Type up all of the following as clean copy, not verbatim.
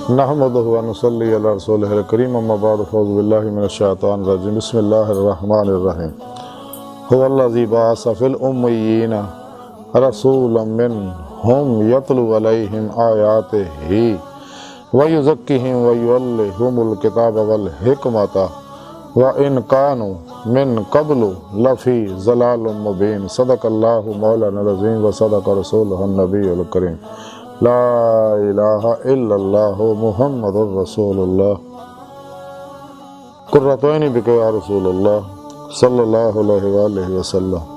نحمدہ و نصلی علی رسولہ الکریم اما بعد فاعوذ باللہ من الشیطان الرجیم بسم اللہ الرحمن الرحیم هو الذی بعث فی الامیین رسولا منہم یتلو علیہم آیاتہ ویزکیہم ویعلمہم الکتاب والحکمۃ وإن كانوا من قبل لفی ضلال مبین صدق اللہ مولانا العظیم وصدق رسولہ النبی الکریم لا الہ الا اللہ محمد الرسول اللہ قرۃ عینی بک یا رسول اللہ صلی اللہ علیہ وآلہ وسلم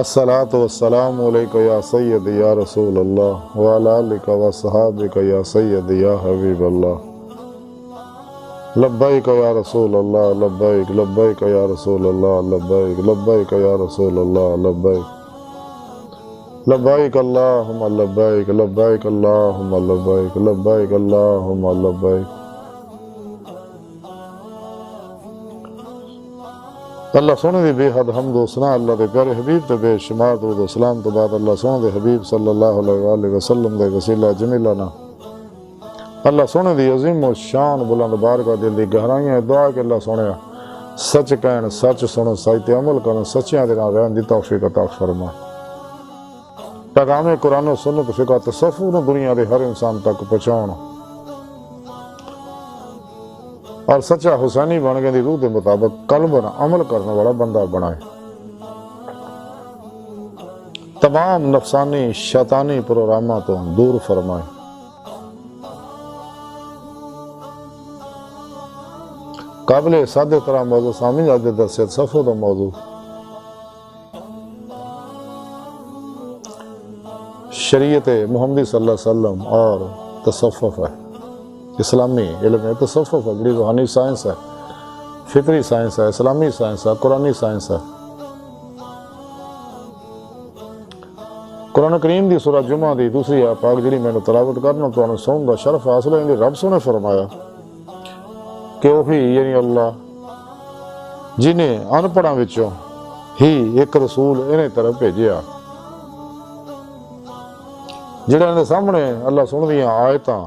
الصلاۃ والسلام علیک یا سید یا رسول اللہ وعلی آلک وصحابک یا سید یا حبیب اللہ لبیک یا رسول اللہ لبیک لبیک یا رسول اللہ لبیک لبیک یا رسول اللہ لبیک لبیک اللہم لبیک لبیک اللہم لبیک لبیک اللہم لبیک۔ اللہ سونے دی بے حد حمد و ثنا اللہ دے پیارے حبیب تے بے شمار درود و سلام تو بعد اللہ سونے دے حبیب صلی اللہ علیہ وآلہ وسلم دے وسیلہ جمیلہ نا اللہ سونے دی عظیم و شان بلند بارگاہ دل دی گہرائیاں دعا کہ اللہ سونے سچ کہن سچ سنو سچ عمل کرن سچیاں دے نال رہن دی توفیق عطا فرما۔ پیغام قرآن و سنت فقہ تصوف نو دنیا دے ہر انسان تک پہنچاؤن اور سچا حسینی بن گئے دی روح دے مطابق قلب نہ عمل کرنے والا بندہ بنائے، تمام نفسانی شیطانی پروگراموں تو دور فرمائے۔ قابل سادہ طرح موضوع سامنے آج درس تصوف دا موضوع شریعت محمدی صلی اللہ علیہ وسلم اور تصوف ہے، اسلامی علم ہے۔ تصوف ہے بڑی روحانی سائنس ہے، فطری سائنس ہے، اسلامی سائنس ہے، قرآنی سائنس ہے۔ قرآن کریم دی سورہ جمعہ دی دوسری آیت پاک جڑی میں نے تلاوت کرنا تو انہیں سون دا شرف حاصل ہے۔ رب سو نے فرمایا کہ وہی یعنی اللہ جنہیں ان پڑھاں وچوں ہی ایک رسول انہیں طرف بھیجیا جڑا انہیں سامنے اللہ سن دیاں آیتاں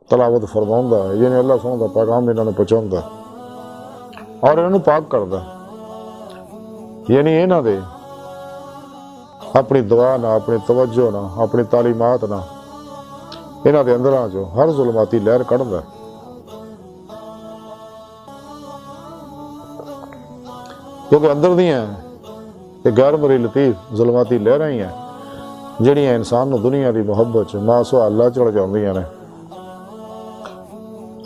تلاوت فرماؤندا ہے، یعنی اللہ سن دا پیغام انہوں نے پہنچاؤندا اور انہوں پاک کردا، یعنی انہاں دے اپنی دعا نہ اپنی توجہ نہ اپنی تعلیمات نہ انہاں دے اندراں جو ہر ظلماتی لہر کڈدا ہے۔ کیونکہ اندر دیاں یہ غیر مری لطیف ظلماتی لہراں ہی ہیں جڑیاں انسان نو دنیا دی محبت چ ماسو اللہ چڑھ جاندیاں نے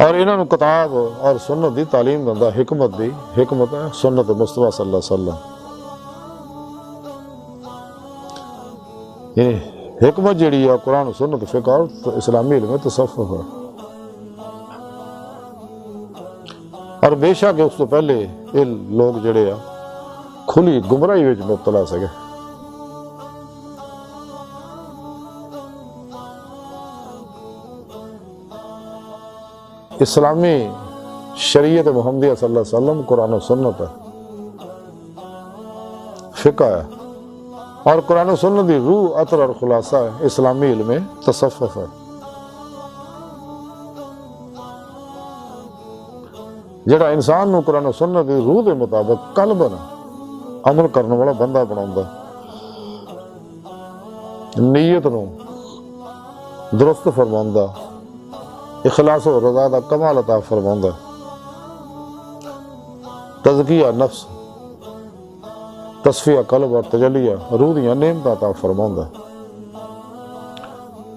اور انہاں نو کتاب اور سنت دی تعلیم دندا، حکمت دی حکمت ہے سنت مصطفیٰ صلی اللہ علیہ وسلم۔ یہ حکمت جڑی ہے قرآن و سنت فقہ اور اسلامی علم تصوف ہے، اور بے شک اس تو پہلے یہ لوگ جڑے ہیں کھلی گمراہی وچ مبتلا سکے۔ اسلامی شریعت محمدیہ صلی اللہ علیہ وسلم قرآن و سنت ہے، فقہ ہے، اور قرآن و سنت دی روح عطر اور خلاصہ ہے اسلامی علم تصوف ہے۔ جڑا انسان نو قرآن و سنت دی روح دے مطابق قلب نہ عمل کرنے والا بندہ بناؤندا، نیت نو درست فرماؤندا، اخلاص و رضا دا کمال عطا فرماؤندا، تزکیہ نفس تصفیہ قلب اور تجلیہ روح دیاں نعمتاں عطا فرماؤندا۔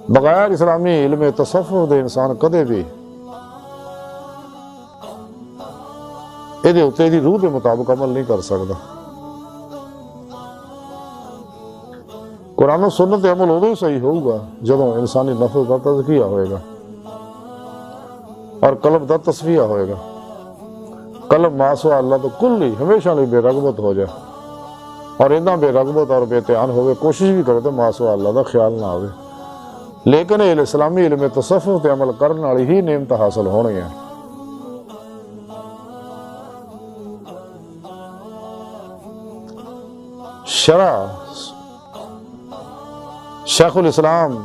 بغیر اسلامی علم تصوف دے انسان کدے بھی یہ دی روح دے مطابق عمل نہیں کر سکتا۔ قرآن و سنت عمل ادو صحیح ہوگا جدوں انسانی نفس کا تزکیہ ہوئے گا اور قلب کا تصفیہ ہوئے گا۔ قلب ماسوا اللہ تو کل ہی ہمیشہ لیے بے رغبت ہو جائے اور اتنا بے رغبت اور بے تعان ہوئے کوشش بھی کرے تو ماسوا اللہ کا خیال نہ آئے، لیکن اسلامی علم تصوف تے عمل کرنے والی ہی نعمت حاصل ہونی ہے۔ شیخ الاسلام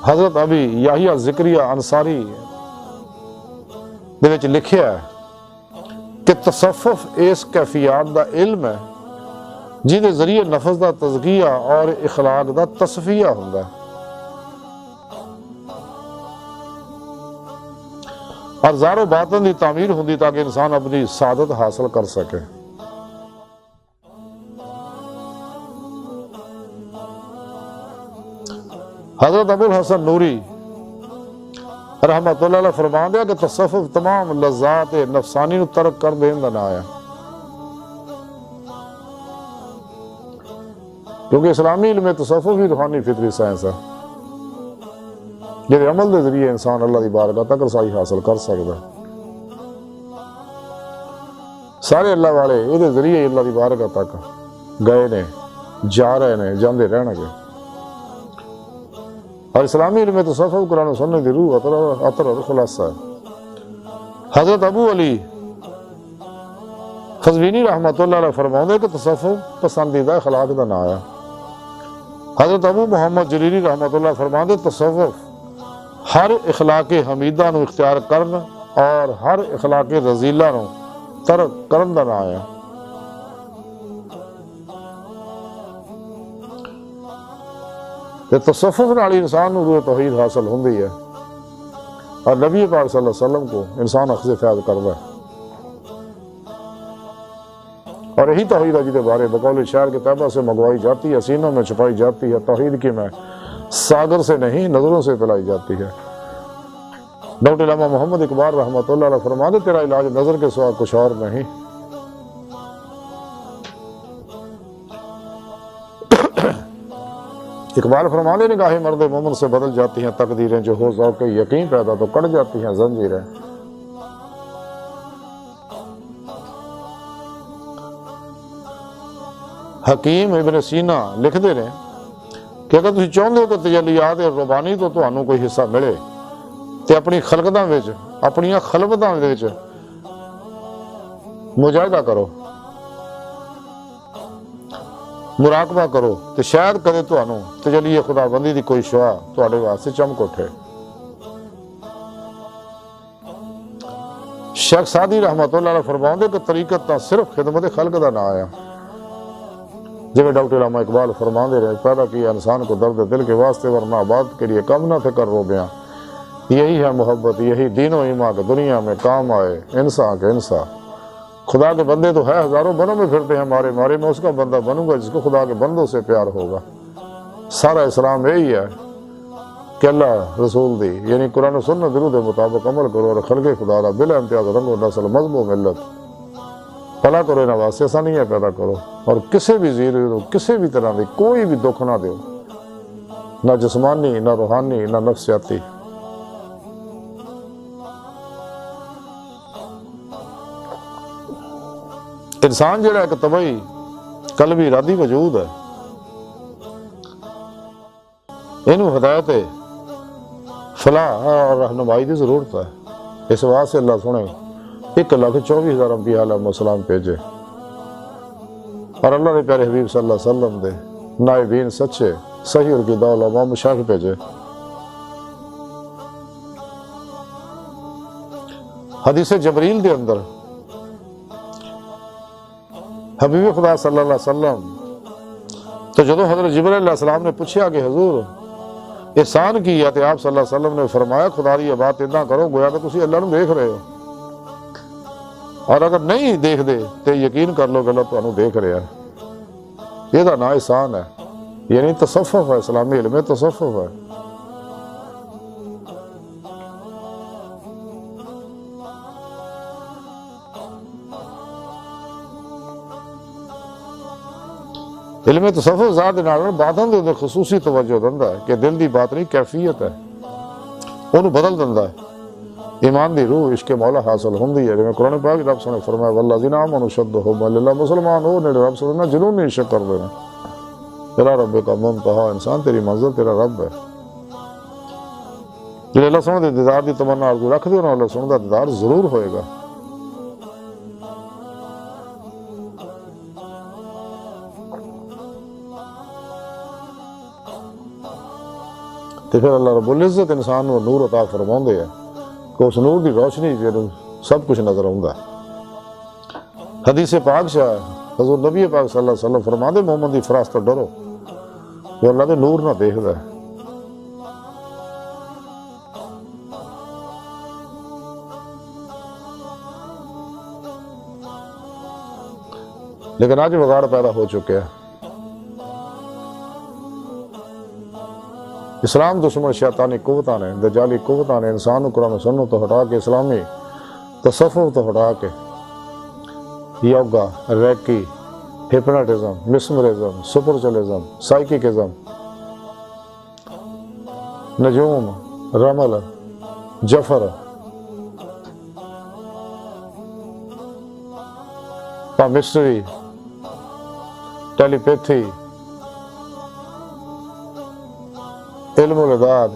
حضرت ابی یحییٰ ذکریہ انصاری دے وچ لکھیا ہے کہ تصوف اس کیفیات دا علم ہے جہدے ذریعے نفس دا تزکیہ اور اخلاق دا تصفیہ ہوندا ہے، اور ظاہر و باطن دی تعمیر ہوندی تاکہ انسان اپنی سعادت حاصل کر سکے۔ حضرت ابو الحسن نوری رحمت اللہ علیہ فرمان دیا کہ تصوف تمام لذات نفسانی نو ترک کر دین دا نام ہے، کیونکہ اسلامی علم تصوف بھی روحانی فطری سائنس ہے جہدے عمل دے ذریعے انسان اللہ دی بارگاہ تک رسائی حاصل کر سکتا ہے۔ سارے اللہ والے یہ ذریعے اللہ دی بارگاہ تک گئے نے، جا رہے نے، جاندے رہنے گے، اور اسلامی علم تصوف قرآن و سنت دی روح عطر اور خلاصہ ہے۔ حضرت ابو علی قزوینی رحمت اللہ علیہ فرماؤں کہ تصوف پسندیدہ اخلاق دا نام ہے۔ حضرت ابو محمد جلیلی رحمت اللہ فرماؤں تصوف ہر اخلاق حمیدہ نو اختیار کرن اور ہر اخلاق رذیلہ نو ترک کرن دا نام ہے۔ تصوف نال انسان نو روح توحید حاصل ہوندی ہے اور نبی پاک صلی اللہ علیہ وسلم کو انسان اخذ فیض کرتا ہے، اور یہی توحید ہے جہدے بارے بقول شاعر کے طیبہ سے منگوائی جاتی ہے، سینوں میں چھپائی جاتی ہے، توحید کی میں ساگر سے نہیں نظروں سے پلائی جاتی ہے۔ ڈاکٹر علامہ محمد اقبال رحمۃ اللہ علیہ فرماتے تیرا علاج نظر کے سوا کچھ اور نہیں۔ اقبال فرمانے نگاہیں مرد مومن سے بدل جاتی ہیں تقدیریں، جو ہو ذوق یقین پیدا تو کٹ جاتی ہیں زنجیریں۔ حکیم ابن سینا لکھ دے رہے کہ اگر تسی چاہتے ہو کہ تجلیات ربانی تو تانوں کوئی حصہ ملے تے اپنی خلقتاں وچ اپنی خلوتاں وچ مجاہدہ کرو، مراقبہ کرو، تے شاید کدے تانوں تجلی خدا بندی دی کوئی شعاع تواڈے واسطے چمک اٹھے۔ شیخ سعدی رحمت اللہ علیہ فرماؤندے کہ طریقت تا صرف خدمت خلق دا نام ہے، جب ڈاکٹر علامہ اقبال فرماندے رہے پیدا کیا انسان کو درد دل کے واسطے ورنہ آباد کے لیے کم نہ فکر رو بیاں، یہی ہے محبت، یہی دین و ایمان کا دنیا میں کام آئے انسان کے انسان۔ خدا کے بندے تو ہے ہزاروں بنوں میں پھرتے ہیں مارے مارے، میں اس کا بندہ بنوں گا جس کو خدا کے بندوں سے پیار ہوگا۔ سارا اسلام یہی ہے کہ اللہ رسول دی یعنی قرآن و سنت درود کے مطابق عمل کرو اور خلق خدا را بلا امتیاز رنگ و نسل مذہب و ملت پلا کرو، انہاں واسطے آسانیاں پیدا کرو، اور کسی بھی زیر کسی بھی طرح دی کوئی بھی دکھ نہ دیو، نہ جسمانی نہ روحانی نہ نفسیاتی۔ انسان جڑا ایک طبعی قلبی ارادی وجود ہے، انہوں ہدایت فلاح اور رہنمائی کی ضرورت ہے۔ اس واسطے اللہ سنے 1,24,000 انبیاء علیہ السلام بھیجے، اور اللہ نے پیارے حبیب صلی اللہ علیہ وسلم دے نائبین سچے صحیح اور عقیدہ علماء مشائخ بھیجے۔ حدیث جبریل دے اندر حبیب خدا صلی اللہ علیہ وسلم تو جدو حضرت جبریل علیہ السلام نے پوچھا کہ حضور احسان کی ہے، تو آپ صلی اللہ علیہ وسلم نے فرمایا خدا دی بات اتنا کرو گویا کہ تسی اللہ نو دیکھ رہے ہو، اور اگر نہیں دیکھ دے تو یقین کر لو کہ اللہ تانوں دیکھ رہا ہے۔ یہ دا نا احسان ہے، یعنی تصوف ہے، اسلامی علم تصوف ہے۔ علم تصوف ذات نال باطن دے خصوصی توجہ دندا ہے کہ دل دی باطنی کیفیت ہے، انہوں بدل دندا ہے۔ ایمان دی روح عشق مولا حاصل ہوندی ہے، جویں قرآن پاک رب نے فرمایا والذین آمنوا اشد حبا للہ، مسلمان ہو نے رب سے نہ جنونی عشق کر دینا۔ تیرا رب کا منتہا، انسان تیری منزل تیرا رب ہے۔ جی اللہ سن دے دیدار دی تمنا آرزو رکھ دیو نا، اللہ سن دا دیدار ضرور ہوئے گا۔ تو پھر اللہ رب العزت انسان کو نور عطا فرماؤندے ہے کہ اس نور دی روشنی جنوں سب کچھ نظر آؤندا ہے۔ حدیث پاک شاہ حضور نبی پاک صلی اللہ علیہ وسلم فرماندے محمد دی فراست تو ڈرو وہ اللہ دے نور نہ دیکھدا ہے۔ لیکن آج بگاڑ پیدا ہو چکے ہیں۔ اسلام دشمن شیطانی قوتاں نے، دجالی قوتاں نے انسان کو قرآن و سنت تو ہٹا کے اسلامی تصوف تو ہٹا کے یوگا، ریکی، ہپناٹزم، مسمرزم، سپرچلزم، سائیککزم، نجوم، رمل، جفر، پامسٹری، ٹیلی پیتھی، علم العداد،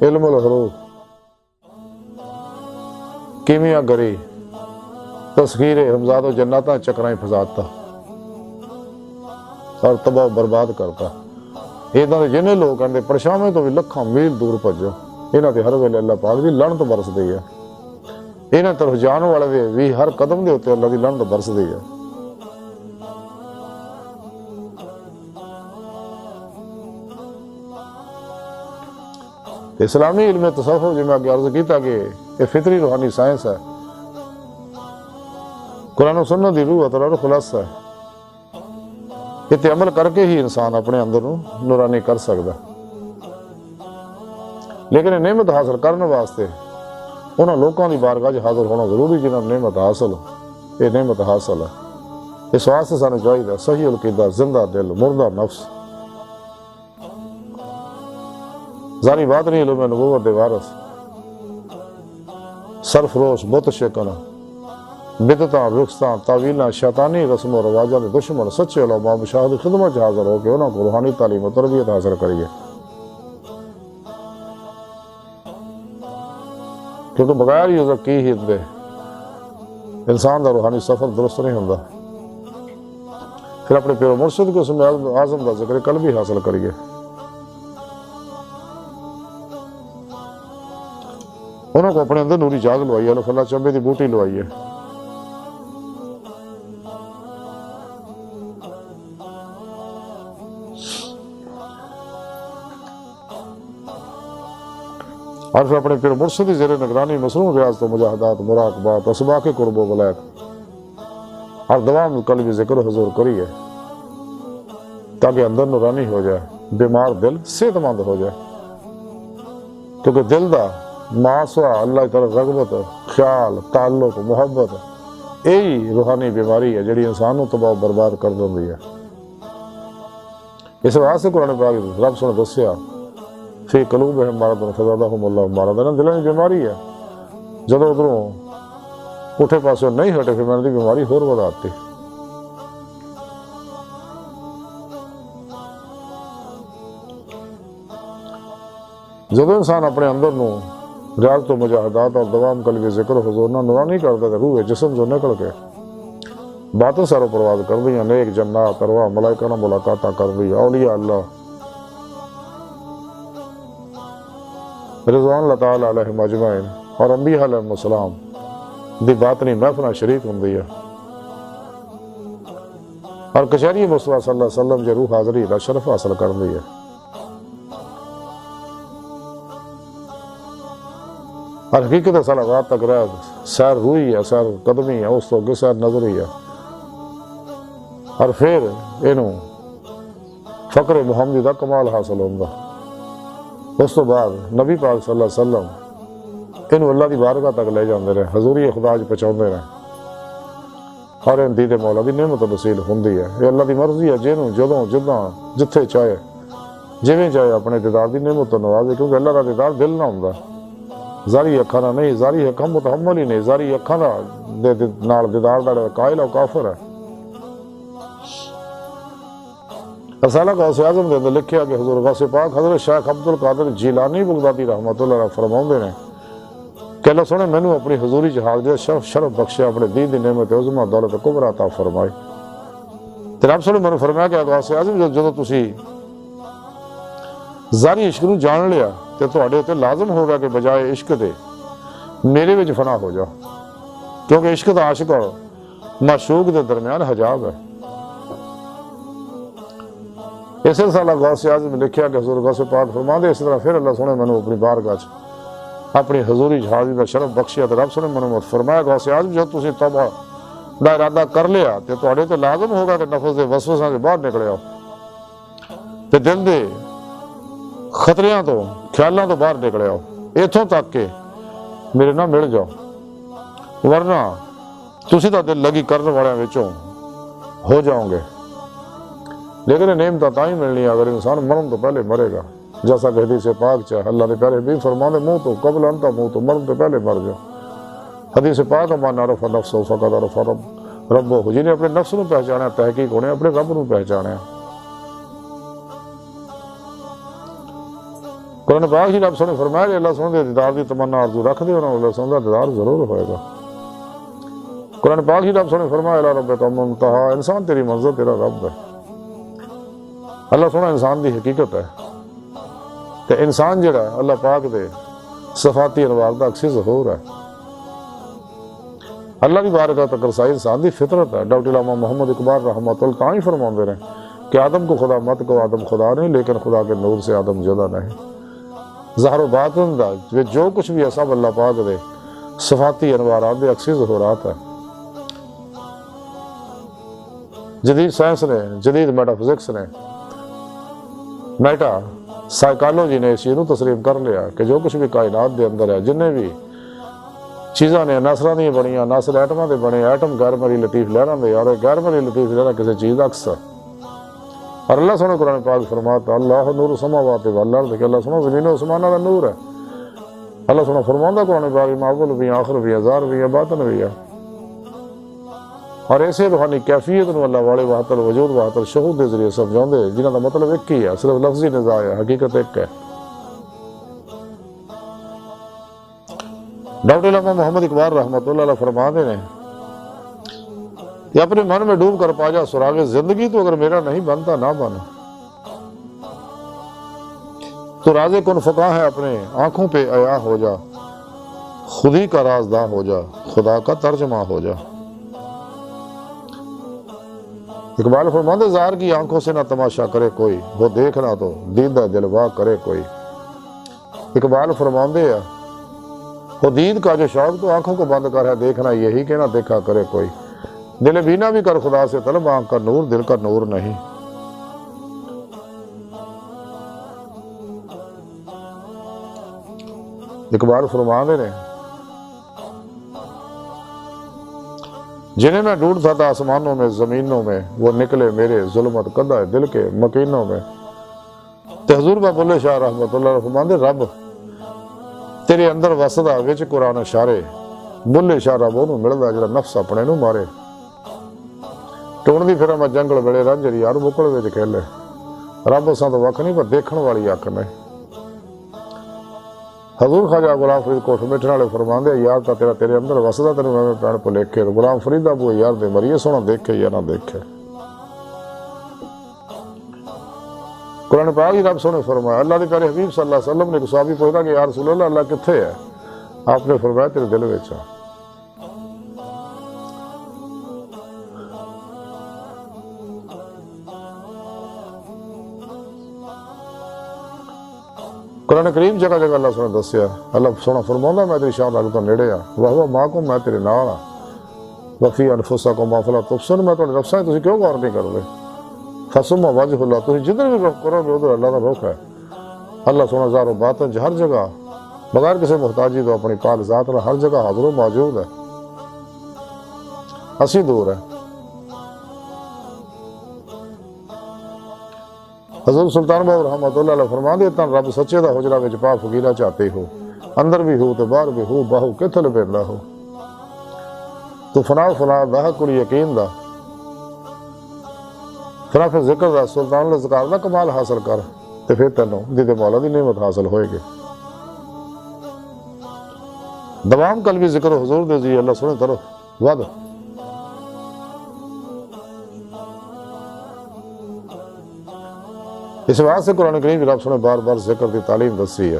علم الحروف، کیمیا گری، تسخیر ہمزاد و جناتاں چکرائیں پھساتا اور تباہ و برباد کرتا۔ ایداں دے جنہیں لوگ کہندے پرشامے تو بھی لکھاں میل دور بھجو، انہاں تے ہر ویلے اللہ پاک دی لعنت برس دی ہے۔ انہاں طرف جان والے دے بھی ہر قدم دے ہوتے اللہ دی لعنت برس دی ہے۔ اسلامی علم تصوف جو میں آگے عرض کیتا کہ یہ فطری روحانی سائنس ہے، قرآن و سنت دی روح اور خلاصہ ہے۔ یہ تے عمل کر کے ہی انسان اپنے اندر نورانی کر سکتا، لیکن نعمت حاصل کرنے واسطے انہاں لوکاں دی بارگاہ حاضر ہونا ضروری جنہاں نعمت حاصل یہ نعمت حاصل ہے۔ اس واسطے سانو چاہیے صحیح القیدہ، زندہ دل، مردہ نفس، ظاہری بات نہیں علم نبوت دے وارث، سرفروش، بت شکن، بدعتاں، رخصتاں، تعویلاں، شیطانی رسم و رواجاں دے دشمن سچے علماء مشاہد دی خدمت حاضر ہو کے انہاں کو روحانی تعلیم و تربیت حاصل کریے، کیونکہ بغیر یہ کی ہی دے انسان دا روحانی سفر درست نہیں ہوندا۔ پھر اپنے پیر و مرشد کو اسم اعظم دا ذکر قلبی حاصل کریے۔ انہوں کو اپنے اندر نوری جاگ لوائی ہے، اللہ چمبے دی بوٹی لوائی ہے۔ اور پھر اپنے پیر مرشد کی زیر نگرانی مصروف ریاضت و مجاہدات، مراقبات، اسباق قرب و ولایت اور دوام قلبی ذکر حضور کریے تاکہ اندر نورانی ہو جائے، بیمار دل صحت مند ہو جائے، کیونکہ دل دا معاشوا اللہ تعالی رغبت، خیال، تعلق، محبت یہی روحانی بیماری ہے جڑی انسان کو تباہ و برباد کر دیندی ہے۔ اس واسطے قرآن پاک رب سن دسیا فی قلوبہم مرض فزادہم اللہ مرضا، دلوں کی بیماری ہے، جدو ادھروں پٹھے پاسوں نہیں ہٹے پھر میں نے بیماری ہور بڑھاتی۔ جدو انسان اپنے اندر ریاضت و مجاہدات اور دوام قلبی ذکر حضور نہ نورانی کرتا ہے، روح جسم جو نکل کے باتیں ساروں پرواز کر دیا، نیک جنات، ارواح، ملائکہ نہ ملاقاتاں کر دیا، اولیاء اللہ رضوان اللہ تعالیٰ علیہم اجمعین اور انبیاء علیہم السلام دی باطنی محفل شریک ہوں دی ہے، اور کچہری مصطفیٰ صلی اللہ علیہ وسلم جو روح حاضری دا شرف حاصل کر دی ہے۔ اور حقیقت صلوات تک رہ سیر روئی ہے، سیر قدمی ہے، اس تو اگے سیر نظری ہے، اور پھر انہوں فقر محمدی دا کمال حاصل ہوندہ۔ اس تو بعد نبی پاک صلی اللہ علیہ وسلم انہوں اللہ دی بارگاہ تک لے جاندے رہے، حضوری خدا پہنچاندے رہے، اور ان دید مولا دی نعمت نصیب ہوندی ہے۔ یہ اللہ دی مرضی ہے، جنوں جدوں جداں جتھے چاہے جویں چاہے اپنے دیدار دی نعمت تو نوازے، کیونکہ اللہ دا دیدار دل نہ ہوندا، ظاہری اکھاں نہ نہیں، ظاہری اکھاں متحمل ہی نہیں، ظاہری اکھاں نال دیدار دا قائل و کافر ہے۔ رسالہ غوث اعظم دے اندر لکھیا کہ حضور غوث پاک حضرت شیخ عبد القادر جیلانی بغدادی رحمۃ اللہ علیہ فرماؤندے نے کہ اللہ سونے مینوں اپنی حضوری جہاد دے شرف بخشیا، اپنے دین دی نعمت عظمہ دولت کبریٰ عطا فرمائی۔ تے رب سونے مینوں فرمایا کہ غوث اعظم جدوں تسی ਜ਼ਾਰੀ ਇਸ਼ਕ ਨੂੰ ਜਾਣ ਲਿਆ ਤੇ ਤੁਹਾਡੇ ਉੱਤੇ ਲਾਜ਼ਮ ਹੋਗਾ ਕਿ ਬਜਾਏ ਇਸ਼ਕ ਦੇ ਮੇਰੇ ਵਿੱਚ ਫਨਾ ਹੋ ਜਾ, ਕਿਉਂਕਿ ਇਸ਼ਕ ਦਾ ਆਸ਼ਿਕ ਔਰ ਮਾਸ਼ੂਕ ਦੇ ਦਰਮਿਆਨ ਹਜਾਬ ਹੈ। ਇਸੇ ਸਾਲਾ ਗੌਸ ਆਜ਼ਮ ਲਿਖਿਆ ਕਿ ਹਜ਼ੂਰ ਗੌਸ ਪਾਕ ਫਰਮਾਉਂਦੇ, ਇਸ ਤਰ੍ਹਾਂ ਫਿਰ ਅੱਲਾਹ ਸੋਹਣੇ ਮੈਨੂੰ ਆਪਣੀ ਬਾਰਗਾਹ 'ਚ ਆਪਣੀ ਹਜ਼ੂਰੀ 'ਚ ਹਾਜ਼ਰੀ ਦਾ ਸ਼ਰਫ ਬਖਸ਼ਿਆ ਤੇ ਰੱਬ ਸੋਹਣੇ ਮੈਨੂੰ ਫਰਮਾਇਆ, ਗੌਸ ਆਜ਼ਮ ਜਦ ਤੁਸੀਂ ਤੌਬਾ ਦਾ ਇਰਾਦਾ ਕਰ ਲਿਆ ਤੇ ਤੁਹਾਡੇ ਤੇ ਲਾਜ਼ਮ ਹੋਗਾ ਕਿ ਨਫਸ ਦੇ ਵਸਵਸਾਂ ਦੇ ਬਾਹਰ ਨਿਕਲਿਓ ਤੇ ਦਿਲ ਦੇ ਖਤਰਿਆਂ ਤੋਂ ਖਿਆਲਾਂ ਤੋਂ ਬਾਹਰ ਨਿਕਲਿਓ, ਇੱਥੋਂ ਤੱਕ ਕਿ ਮੇਰੇ ਨਾਲ ਮਿਲ ਜਾਓ, ਵਰਨਾ ਤੁਸੀਂ ਤਾਂ ਦਿਲ ਲਗੀ ਕਰਨ ਵਾਲਿਆਂ ਵਿੱਚੋਂ ਹੋ ਜਾਓਗੇ। لیکن نعمت ਤਾਂ ਹੀ ਮਿਲਣੀ ਅਗਰ ਇਨਸਾਨ ਮਰਨ ਤੋਂ ਪਹਿਲੇ ਮਰੇਗਾ, جیسا کہ حدیث پاک چاہ اللہ نے پیارے حبیب فرمانے منہ تو قبل انتا منہ تو مرن تو پہلے مر جاؤ۔ حدیث پاک من عرف نفسہ فقد عرف ربہ، جنہیں اپنے نفس نو پہچانا تحقیق ہونے اپنے رب نو پہچانا۔ قرآن پاک ہی رب سنے فرمایا کہ اللہ سنے دیدار دی تمنا آرزو رکھ دے انہوں اللہ سنے دیدار ضرور ہوئے گا۔ قرآن پاک ہی رب سنے فرمایا اللہ رب کا منتہا، انسان تیری منزل تیرا رب ہے۔ اللہ سونا انسان دی حقیقت ہے کہ انسان جڑا اللہ پاک دے صفاتی انوار دا اکسی ظہور ہے۔ اللہ کی بارگاہ تک رسائی انسان دی فطرت ہے۔ ڈاکٹر علامہ محمد اقبال رحمۃ اللہ تعالی فرمان دے رہے ہیں کہ آدم کو خدا مت کو، آدم خدا نہیں لیکن خدا کے نور سے آدم جدا نہیں۔ ظاہر و باطن دا جو کچھ بھی ہے سب اللہ پاک دے صفاتی انوارات دے اکسی ظہورات ہے۔ جدید سائنس نے، جدید میٹا فزکس نے، میٹا سائیکالوجی نے اس چیز کو تسلیم کر لیا کہ جو کچھ بھی کائنات دے اندر ہے، جنہیں بھی چیزاں نے ناصراں دی بنیاں، ناصر ایٹماں دے بنے، ایٹم غیر مرئی لطیف لہراں دے، اور غیر مرئی لطیف لہراں کسی چیز دا عکس ہے۔ اور اللہ سبحانہ قرآن پاک فرماتا اللہ نور السماوات والارض کہ اللہ سبحانہ زمین و آسماناں دا نور ہے۔ اللہ سبحانہ فرماتا قرآن پاک میں اول بھی آخر بھی ہزار بھی باطن بھی ہے۔ اور ایسے روحانی کیفیت نو اللہ والے وحدت الوجود وحدت الشہود دے ذریعے سمجھاؤندے جنہاں دا مطلب ایک ہی ہے، صرف لفظی نزاع ہے، حقیقت ایک ہے۔ ڈاکٹر علامہ محمد اقبال رحمۃ اللہ علیہ فرماتے ہیں کہ اپنے من میں ڈوب کر پا جا سراغ زندگی، تو اگر میرا نہیں بنتا نہ بن، تو راز کن فقاں ہے اپنے آنکھوں پہ عیاں ہو جا، خودی کا رازداں ہو جا، خدا کا ترجمہ ہو جا۔ اقبال فرماتے ظاہر کی آنکھوں سے نہ تماشا کرے کوئی، وہ دیکھنا تو دیدہ جلوہ کرے کوئی۔ اقبال فرماتے ہیں وہ دید کا جو شوق تو آنکھوں کو بند کر ہے، دیکھنا یہی کہ نہ دیکھا کرے کوئی۔ دل بینا بھی کر خدا سے طلب، آنکھ کا نور دل کا نور نہیں۔ اقبال فرماتے ہیں جنہیں میں ڈھونڈتا تھا آسمانوں میں زمینوں میں، وہ نکلے میرے ظلمت کدہ دل کے مکینوں میں۔ تے حضور با بلے شاہ رحمت اللہ فرماندے رب تیرے اندر وسدا وچ قرآن اشارے، بلے شاہ رب انہوں ملدا جڑا نفس اپنے نو مارے۔ ٹوندی پھراں میں جنگل بڑے رنجر یار بکڑ وچ کھیلے، رب اساں تو وکھ نہیں پر دیکھن والی اکھ نہیں۔ حضور خواجہ غلام فرید کوٹ میٹھن والے فرماندے یار تا تیرا تیرے اندر وسدا تینوں میں پین پہ لکھے، غلام فرید ابو یار دے مریے سونا دیکھے یا نہ دیکھے۔ قرآن پاک ہی رب سونے فرمایا، اللہ دے پیارے حبیب صلی اللہ علیہ وسلم نے ایک صحابی پوچھا کہ یا رسول اللہ اللہ کتھے ہے؟ آپ نے فرمایا تیرے دل وچ ہے۔ قرآن کریم جگہ جگہ اللہ سونے دسیا، اللہ سونا فرماؤں میں تیری شان رکھتا نیڑے ہاں، وَهُوَ مَعَكُمْ میں تیرے نال ہاں، وَفِي أَنفُسِكُمْ مَا فَلَا تُبْصِرُونَ میں تھوڑے نفساں تسی کیوں غور نہیں کرتے؟ فَثُمَّ وَجْهُ اللَّهِ تسی جدھر بھی رخ کرو گے ادھر اللہ کا رخ ہے۔ اللہ سونا ظاہر و باطن ہر جگہ بغیر کسی محتاجی تو اپنی پاک ذات میں ہر جگہ حاضر و موجود ہے، اسی دور ہے۔ حضور سلطان بابو رحمۃ اللہ علیہ فرماندے اتنا رب سچے دا حجرہ وچ پا فقیرہ چاہتے ہو، اندر بھی ہو تو باہر بھی ہو، باہو کتھل پیندہ ہو، تو فنا فنا دا کل یقین دا، فنا پھر ذکر دا سلطان الذکار دا کمال حاصل کر، تے پھر تینوں دید مولا دی نعمت حاصل ہوئے گی۔ دوام قلبی ذکر حضور دے ذریعے اللہ سنے طرف ود۔ اس واسطے قرآن کریم رب سنے بار بار ذکر دی تعلیم دسی ہے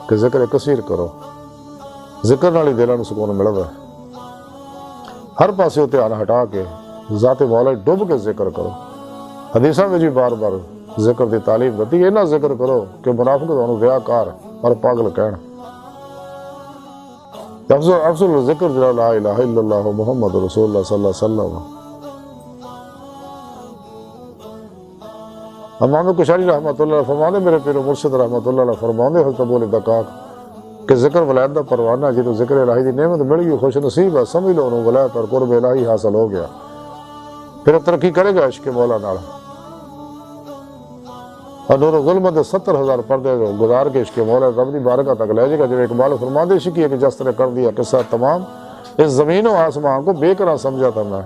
کہ ذکر کثیر کرو، ذکر نال ہی دلاں نوں سکون ملدا ہے۔ ہر پاسے دھیان ہٹا کے ذات مولا ڈب کے ذکر کرو۔ حدیثاں میں جی بار بار ذکر دی تعلیم دتی، اینا ذکر کرو کہ منافق تانوں ریاکار اور پاگل کہن۔ افضل ذکر لا الہ الا اللہ محمد رسول اللہ صلی اللہ علیہ وسلم۔ امام کشاری رحمۃ اللہ علیہ فرماندے، میرے پیر و مرشد رحمۃ اللہ علیہ فرماندے، حضرت ابو دقاق کہ ذکر ولایت دا پروانہ جنوں ذکر الہی دی نعمت مل گئی، خوش نصیب ہے، سمجھ لو انہوں ولایت اور قرب الہی حاصل ہو گیا، پھر ترقی کرے گا عشق مولا نال۔ اور نور و ظلمت 70,000 پردے گزار کے عشق مولا رب دی بارگاہ تک لے جائے گا۔ جب اقبال فرماندے عشق کہ جس طرح کر دیا قصہ تمام، اس زمین و آسمان کو بے قرار سمجھا تھا میں۔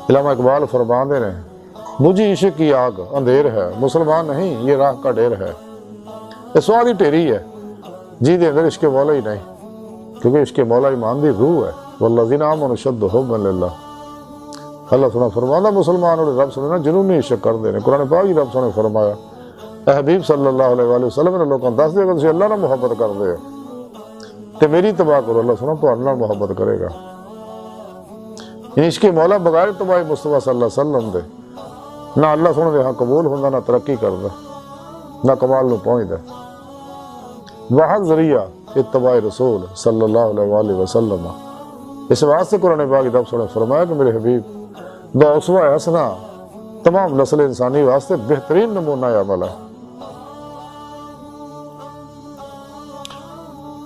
علامہ اقبال فرماندے نے، بجھی عشق کی آگ اندھیر ہے، مسلمان نہیں یہ راہ کا ڈیر ہے۔ یہ سواد ہی ٹیری ہے جی دے اندر عشق مولا ہی نہیں، کیونکہ عشق مولا ایمان دی روح ہے۔ والذین آمنوا اشد حبا للہ۔ اللہ سنا فرمانا مسلمان اور رب سنے جنونی عشق کر دے۔ قرآن پاک ہی رب سنے فرمایا، اے حبیب صلی اللہ علیہ وآلہ وسلم نے لوگوں دس دے گا تسی اللہ نے محبت کر دے تے میری اتباع کرو، اللہ سنا تو اللہ محبت کرے گا۔ عشق مولا بغیر اتباع مصطفیٰ صلی اللہ علیہ وسلم دے نہ اللہ سنے دے ہاں قبول ہوندہ، نہ ترقی کردا، نہ کمال نو پہنچ دے۔ واحد ذریعہ اتباع رسول صلی اللہ علیہ وآلہ وسلم۔ اس واسطے قرآن پاک رب سنے فرمایا کہ میرے حبیب دا اسوہ حسنہ تمام نسل انسانی واسطے بہترین نمونہ عمل ہے۔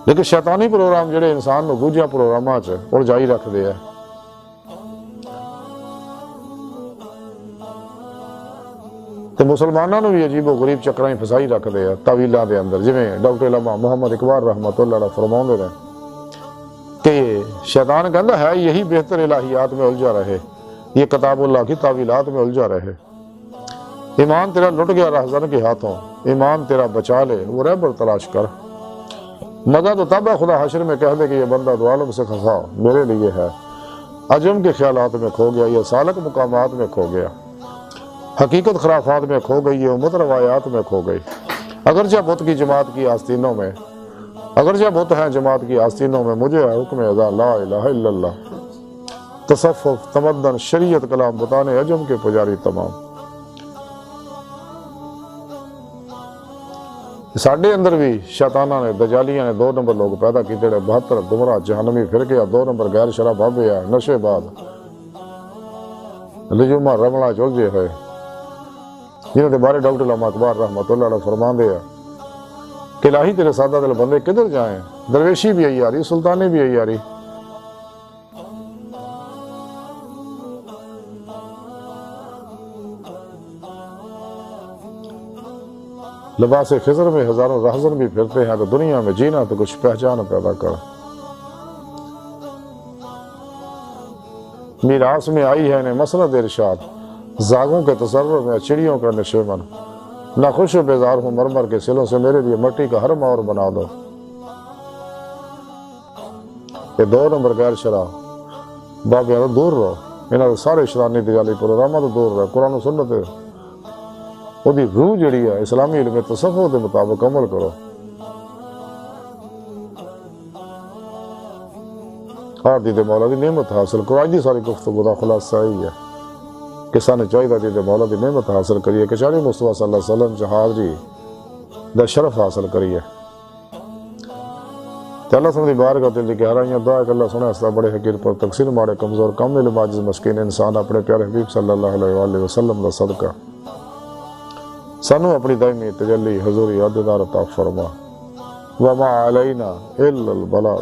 لیکن شیطانی پروگرام جڑے انسان نو دوجیاں پروگراماں چ الجھائی رکھ دے ہے۔ تو مسلمانوں نے بھی عجیب و غریب چکرائیں پھسائی رکھ دے تعویلاں دے اندر، جویں ڈاکٹر علامہ محمد اقبال رحمۃ اللہ علیہ فرماندے نے کہ شیطان کہندا ہے یہی بہتر الہیات میں الجھا رہے، یہ کتاب اللہ کی تعویلات میں الجھا رہے۔ ایمان تیرا لٹ گیا رہزن کے ہاتھوں، ایمان تیرا بچا لے وہ رہبر تلاش کر۔ مزہ تو تب ہے خدا حشر میں کہہ دے کہ یہ بندہ دو عالم سے خفا میرے لیے ہے، عجم کے خیالات میں کھو گیا، یہ سالک مقامات میں کھو گیا، حقیقت خرافات میں کھو گئی، یہ امت روایات میں کھو گئی۔ اگرچہ بت کی جماعت کی آستینوں میں، اگرچہ بت ہیں جماعت کی آستینوں میں، مجھے ہے حکم اذا لا الہ الا اللہ، تصفف تمدن شریعت کلام بتانے عجم کے پجاری تمام۔ ساڈے اندر بھی شیطانہ نے دجالیاں نے 2 نمبر لوگ پیدا کی، جڑے 72 گمراہ جہنمی پھر گیا، 2 نمبر غیر شرع بابے ہیں، نشے بعد لجوما رملہ چلجے ہوئے، جنہوں نے بارے ڈاکٹر علامہ اقبال رحمۃ اللہ علیہ فرماندے ہیں کہ الہی تیرے سادہ دل بندے کدھر جائیں، درویشی بھی آئی آ رہی، سلطانی بھی آئی آ رہی۔ لباس خضر میں ہزاروں رہزن بھی پھرتے ہیں، تو دنیا میں جینا تو کچھ پہچان پیدا کر۔ میراث میں آئی ہے انہیں مسند ارشاد، زاغوں کے تصور میں چڑیوں کا نشیمن، نہ خوش و بیزار ہوں مرمر کے سلوں سے، میرے لیے مٹی کا حرم اور بنا دو۔ یہ 2 نمبر غیر شرع بابیاں تو دور رہو، انہاں سارے شرانی دجالی پروگراماں تو دور رہو، قرآن و سنت وہ دی روح جڑی ہے اسلامی علم تصوف کے مطابق عمل کرو۔ اور دید مولا دی نعمت حاصل کرو۔ آج دی ساری گفتگو دا خلاصہ ہی ہے کہ سانے چاہیے دید مولا دی نعمت حاصل کریے کہ شاری مصطفیٰ صلی اللہ علیہ وسلم جہادری دا شرف حاصل کریے۔ کہ اللہ سنے دی بارگاہ دل دی گہرائیاں دعا کہ اللہ سنے اسلا بڑے حقیر پر تقصیر مارے کمزور کم علم عاجز مسکین انسان اپنے پیارے حبیب صلی اللہ علیہ وآلہ وسلم دا صدقہ سانو اپنی دائمی تجلی حضوری عہدیدار عطا فرما۔ وما علینا الا البلاغ۔